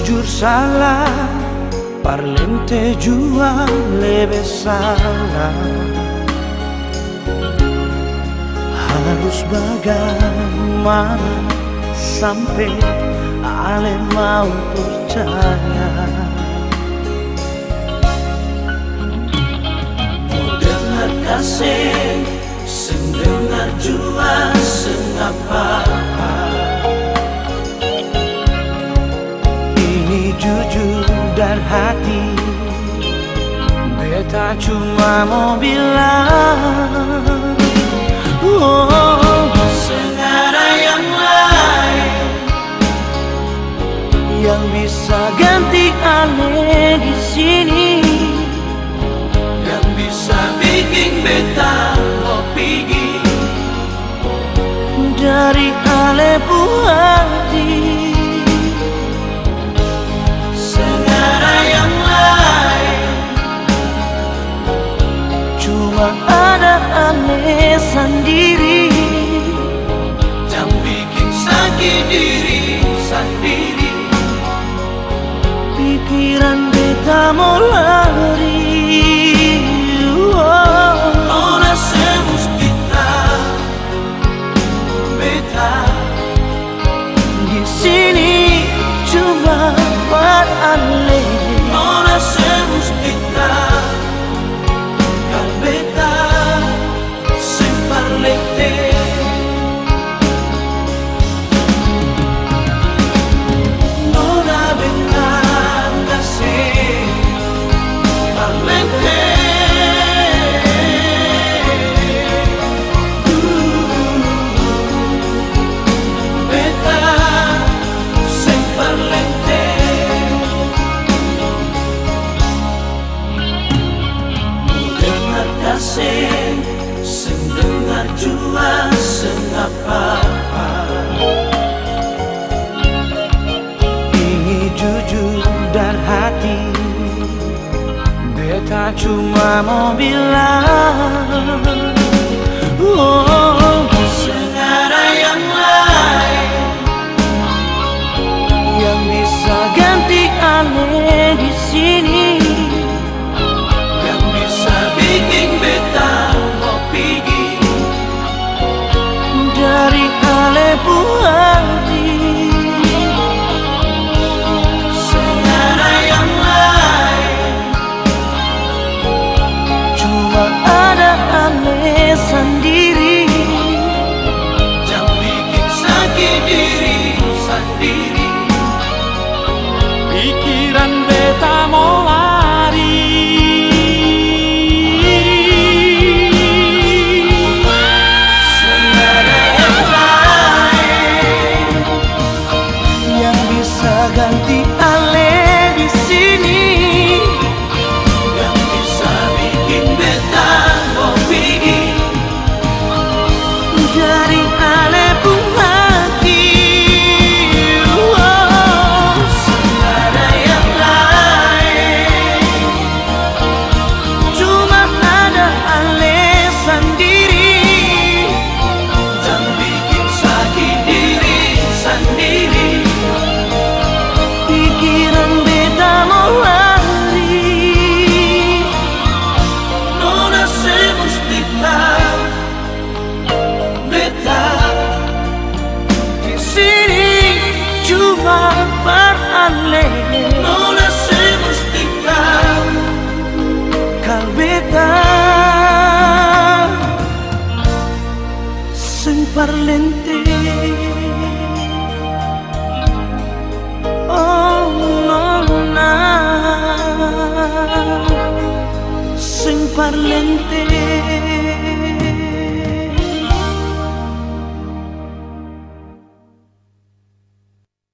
jujur salah, parlente jua lebih salah. Harus bagaimana sampai ale mau percaya? Mau dengar kasih, sing dengar jua sengapa. Ini jujur dari hati, beta cuma mau bilang, oh, sengaja yang lain yang bisa ganti ale di sini, yang bisa bikin beta mau pergi dari ale hati. Sengaja yang lain cuma ada ale sendiri, yang bikin sakit diri sendiri. Pikiran beta mau lari, nona semustita beta di sini cuma buat ale. Nona semustita kan beta semparlente. Sing dengar jua sengapa. Ini jujur dari hati, beta cuma mau bilang, oh, sengaja yang lain yang bisa ganti ale di sini, yang bisa bikin beta mau pergi dari ale hati. Sengaja yang lain cuma ada ale sendiri, yang bikin sakit diri sendiri. Pikiran beta mau lari, ganti ale di sini, yang bisa bikin beta mau pergi dari ale hati. Oh, sengaja yang lain cuma ada ale sendiri, yang bikin sakit diri sendiri. Pikiran beta mau lari, nona semustita beta di sini cuma berale. Nona semustita kal beta sing parlente. Oh, nona sing parlente.